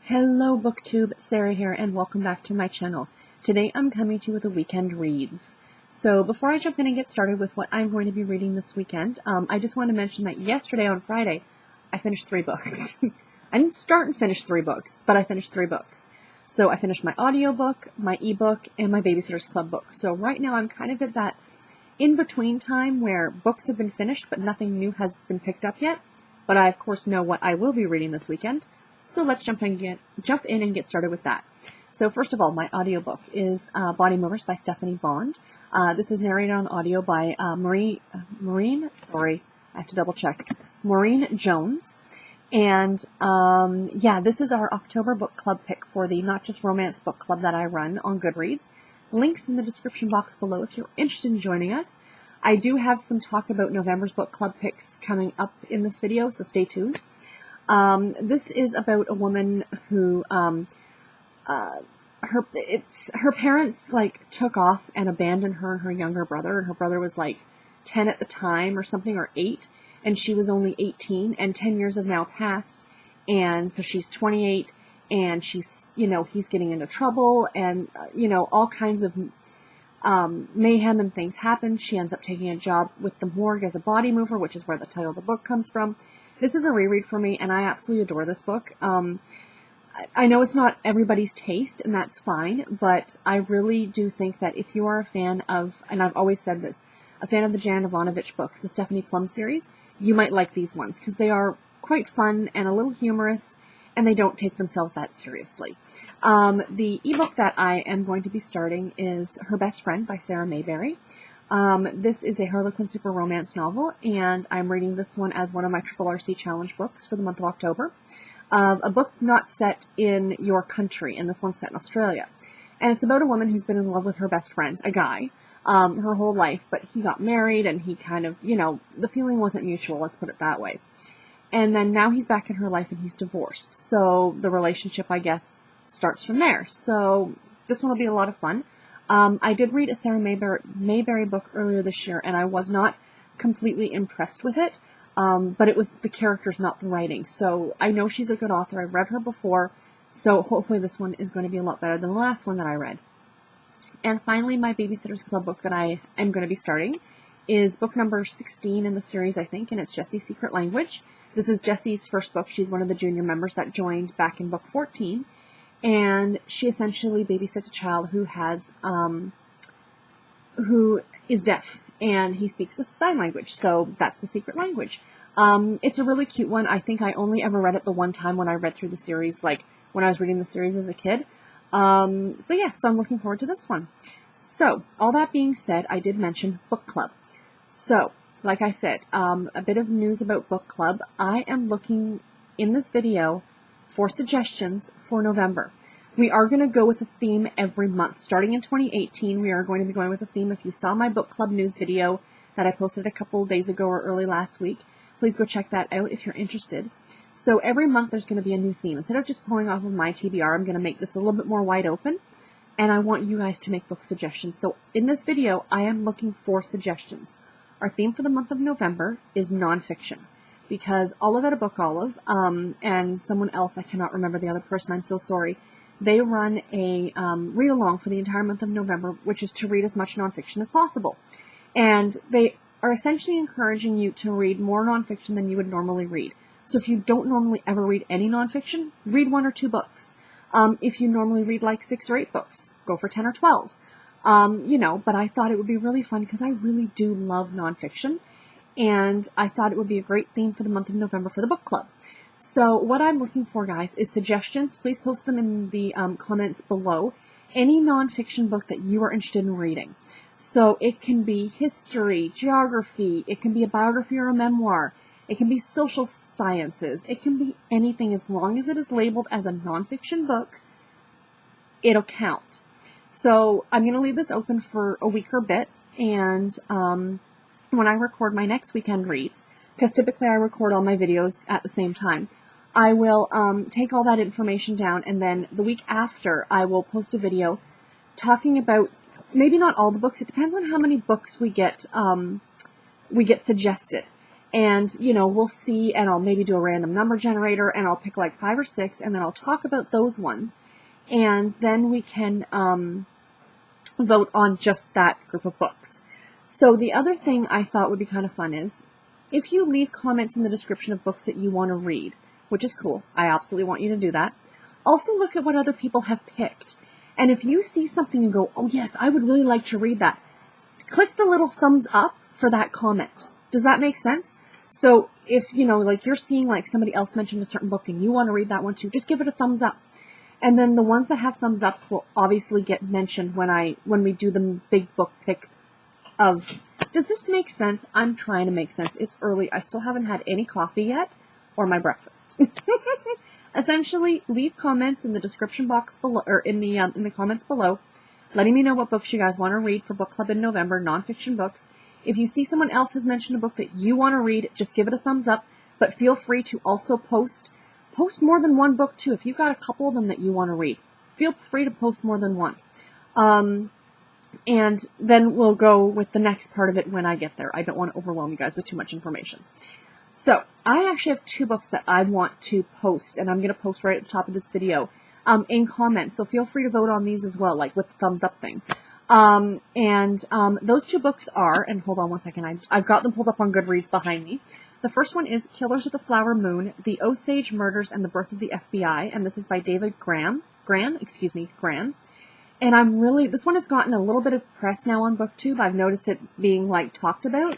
Hello BookTube, Sarah here, and welcome back to my channel. Today I'm coming to you with a weekend reads. So before I jump in and get started with what I'm going to be reading this weekend, I just want to mention that yesterday on Friday, I finished 3 books. I didn't start and finish 3 books, but I finished 3 books. So I finished my audiobook, my ebook, and my Babysitter's Club book. So right now I'm kind of at that in-between time where books have been finished, but nothing new has been picked up yet. But I, of course, know what I will be reading this weekend. So let's jump in and get started with that. So first of all, my audiobook is Murmurs by Stephanie Bond. This is narrated on audio by Maureen Jones. And yeah, this is our October book club pick for the Not Just Romance book club that I run on Goodreads. Links in the description box below if you're interested in joining us. I do have some talk about November's book club picks coming up in this video, so stay tuned. This is about a woman who, her parents, took off and abandoned her and her younger brother, and her brother was, 10 at the time or something, or 8, and she was only 18, and 10 years have now passed, and so she's 28, and she's, he's getting into trouble, and, all kinds of, mayhem and things happen. She ends up taking a job with the morgue as a body mover, which is where the title of the book comes from. This is a reread for me, and I absolutely adore this book. I know it's not everybody's taste, and that's fine, but I really do think that if you are a fan of, and I've always said this, a fan of the Jan Ivanovic books, the Stephanie Plum series, you might like these ones, because they are quite fun and a little humorous, and they don't take themselves that seriously. The ebook that I am going to be starting is Her Best Friend by Sarah Mayberry. This is a Harlequin super romance novel, and I'm reading this one as one of my Triple RC Challenge books for the month of October. A book not set in your country, and this one's set in Australia. And it's about a woman who's been in love with her best friend, a guy, her whole life, but he got married, and he kind of, the feeling wasn't mutual, let's put it that way. And then now he's back in her life, and he's divorced. So the relationship, I guess, starts from there. So this one will be a lot of fun. I did read a Sarah Mayberry book earlier this year, and I was not completely impressed with it, but it was the characters, not the writing. So I know she's a good author. I've read her before, so hopefully this one is going to be a lot better than the last one that I read. And finally, my Babysitter's Club book that I am going to be starting is book number 16 in the series, I think, and it's Jessie's Secret Language. This is Jessie's first book. She's one of the junior members that joined back in book 14. And she essentially babysits a child who has, who is deaf, and he speaks with sign language, so that's the secret language. It's a really cute one. I think I only ever read it the one time when I read through the series, when I was reading the series as a kid. So yeah, so I'm looking forward to this one. So, all that being said, I did mention book club. So, like I said, a bit of news about book club. I am looking in this video for suggestions for November. We are going to go with a theme every month. Starting in 2018, we are going to be going with a theme. If you saw my book club news video that I posted a couple of days ago or early last week, please go check that out if you're interested. So every month there's going to be a new theme. Instead of just pulling off of my TBR, I'm going to make this a little bit more wide open, and I want you guys to make book suggestions. So in this video, I am looking for suggestions. Our theme for the month of November is nonfiction, because Olive at a Book Olive, and someone else, I cannot remember the other person, I'm so sorry, they run a read-along for the entire month of November, which is to read as much nonfiction as possible. And they are essentially encouraging you to read more nonfiction than you would normally read. So if you don't normally ever read any nonfiction, read 1 or 2 books. If you normally read 6 or 8 books, go for 10 or 12. But I thought it would be really fun because I really do love nonfiction. And I thought it would be a great theme for the month of November for the book club. So what I'm looking for, guys, is suggestions. Please post them in the comments below. Any nonfiction book that you are interested in reading. So it can be history, geography, it can be a biography or a memoir, it can be social sciences, it can be anything. As long as it is labeled as a nonfiction book, it'll count. So I'm going to leave this open for a week or bit, and when I record my next weekend reads, because typically I record all my videos at the same time, I will take all that information down, and then the week after I will post a video talking about, maybe not all the books, it depends on how many books we get suggested. And, you know, we'll see, and I'll maybe do a random number generator, and I'll pick like 5 or 6, and then I'll talk about those ones. And then we can vote on just that group of books. So the other thing I thought would be kind of fun is, if you leave comments in the description of books that you want to read, which is cool, I absolutely want you to do that. Also look at what other people have picked. And if you see something and go, oh yes, I would really like to read that, click the little thumbs up for that comment. Does that make sense? So if, you know, like you're seeing like somebody else mentioned a certain book and you want to read that one too, just give it a thumbs up. And then the ones that have thumbs ups will obviously get mentioned when we do the big book pick of, does this make sense? I'm trying to make sense. It's early. I still haven't had any coffee yet or my breakfast. Essentially, leave comments in the description box below, or in the comments below, letting me know what books you guys want to read for book club in November, nonfiction books. If you see someone else has mentioned a book that you want to read, just give it a thumbs up, but feel free to also post more than one book too. If you've got a couple of them that you want to read, feel free to post more than one. And then we'll go with the next part of it when I get there. I don't want to overwhelm you guys with too much information. So, I actually have 2 books that I want to post, and I'm going to post right at the top of this video, in comments. So feel free to vote on these as well, like with the thumbs up thing. Those 2 books are, and hold on one second, I've got them pulled up on Goodreads behind me. The first one is Killers of the Flower Moon, The Osage Murders and the Birth of the FBI, and this is by David Gran. And this one has gotten a little bit of press now on BookTube. I've noticed it being, like, talked about.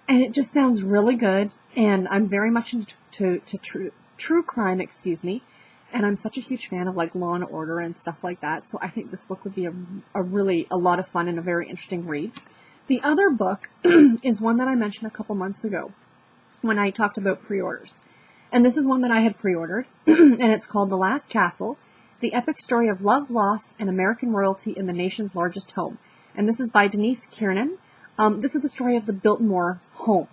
And it just sounds really good. And I'm very much into true crime, And I'm such a huge fan of, like, Law and Order and stuff like that. So I think this book would be a lot of fun and a very interesting read. The other book is one that I mentioned a couple months ago when I talked about pre-orders. And this is one that I had pre-ordered. And it's called The Last Castle, The Epic Story of Love, Loss, and American Royalty in the Nation's Largest Home. And this is by Denise Kiernan. This is the story of the Biltmore home,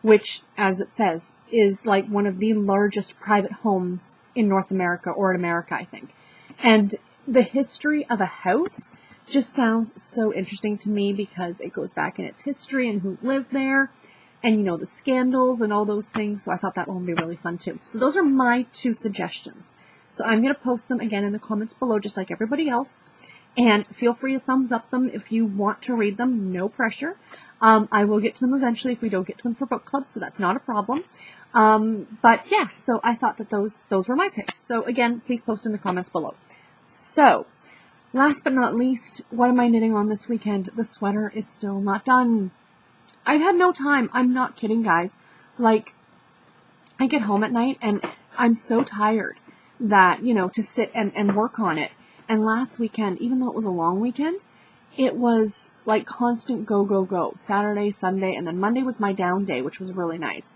which, as it says, is like one of the largest private homes in North America, or in America, I think. And the history of a house just sounds so interesting to me because it goes back in its history and who lived there, and, you know, the scandals and all those things. So I thought that one would be really fun too. So those are my 2 suggestions. So I'm going to post them again in the comments below, just like everybody else. And feel free to thumbs up them if you want to read them. No pressure. I will get to them eventually if we don't get to them for book club, so that's not a problem. But yeah, so I thought that those were my picks. So again, please post in the comments below. So, last but not least, what am I knitting on this weekend? The sweater is still not done. I've had no time. I'm not kidding, guys. Like, I get home at night and I'm so tired that, you know, to sit and work on it. And last weekend, even though it was a long weekend, it was like constant go, go, go. Saturday, Sunday, and then Monday was my down day, which was really nice.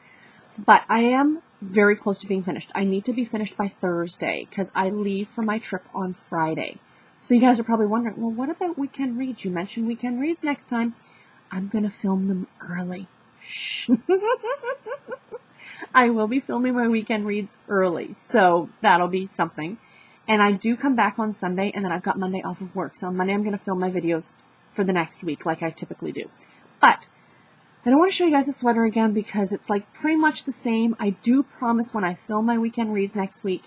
But I am very close to being finished. I need to be finished by Thursday because I leave for my trip on Friday. So you guys are probably wondering, well, what about weekend reads? You mentioned weekend reads next time. I'm going to film them early. Shh. I will be filming my weekend reads early, so that'll be something. And I do come back on Sunday, and then I've got Monday off of work. So on Monday, I'm going to film my videos for the next week, like I typically do. But I don't want to show you guys the sweater again because it's like pretty much the same. I do promise when I film my weekend reads next week,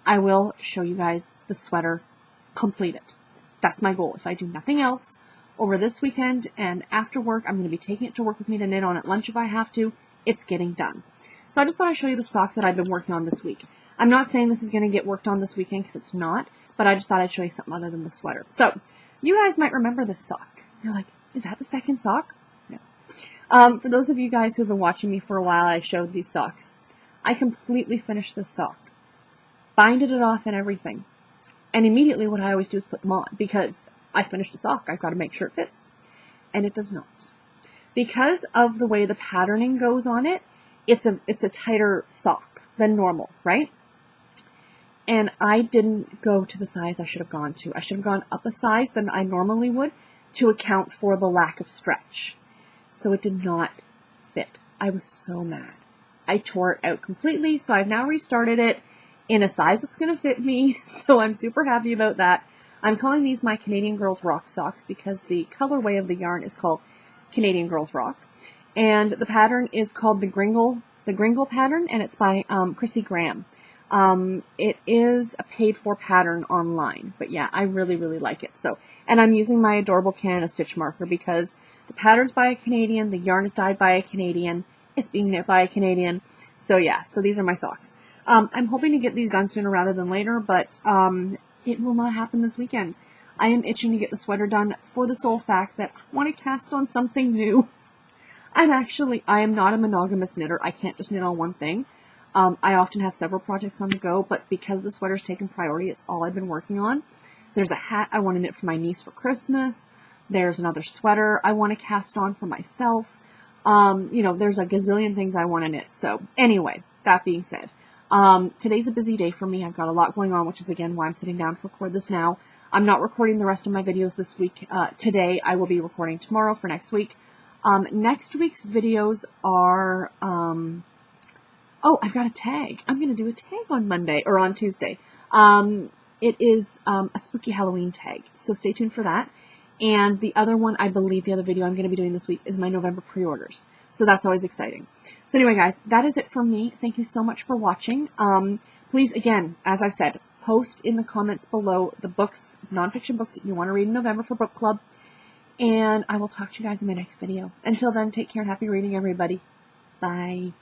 I will show you guys the sweater completed. That's my goal. If I do nothing else over this weekend and after work, I'm going to be taking it to work with me to knit on at lunch if I have to. It's getting done. So I just thought I'd show you the sock that I've been working on this week. I'm not saying this is going to get worked on this weekend because it's not, but I just thought I'd show you something other than the sweater. So, you guys might remember this sock. You're like, is that the second sock? No. For those of you guys who have been watching me for a while, I showed these socks. I completely finished this sock. Binded it off and everything. And immediately what I always do is put them on because I finished a sock. I've got to make sure it fits. And it does not. Because of the way the patterning goes on it, it's a tighter sock than normal, right? And I didn't go to the size I should have gone to. I should have gone up a size than I normally would to account for the lack of stretch. So it did not fit. I was so mad. I tore it out completely, so I've now restarted it in a size that's going to fit me, so I'm super happy about that. I'm calling these my Canadian Girls Rock socks because the colorway of the yarn is called Canadian Girls Rock. And the pattern is called the Gringle pattern, and it's by Chrissy Graham. It is a paid-for pattern online, but yeah, I really, really like it. So, and I'm using my adorable Canada Stitch marker because the pattern's by a Canadian, the yarn is dyed by a Canadian, it's being knit by a Canadian. So yeah, so these are my socks. I'm hoping to get these done sooner rather than later, but it will not happen this weekend. I am itching to get the sweater done for the sole fact that I want to cast on something new. I am not a monogamous knitter. I can't just knit on one thing. I often have several projects on the go, but because the sweater's taken priority, it's all I've been working on. There's a hat I want to knit for my niece for Christmas. There's another sweater I want to cast on for myself. You know, there's a gazillion things I want to knit. So anyway, that being said, today's a busy day for me. I've got a lot going on, which is again why I'm sitting down to record this now. I'm not recording the rest of my videos this week. Today I will be recording tomorrow for next week. Next week's videos are, oh, I've got a tag. I'm going to do a tag on Monday, or on Tuesday. It is a spooky Halloween tag, so stay tuned for that. And the other one, I believe the other video I'm going to be doing this week is my November pre-orders. So that's always exciting. So anyway, guys, that is it from me. Thank you so much for watching. Please, again, as I said, post in the comments below the books, nonfiction books that you want to read in November for book club. And I will talk to you guys in my next video. Until then, take care and happy reading, everybody. Bye.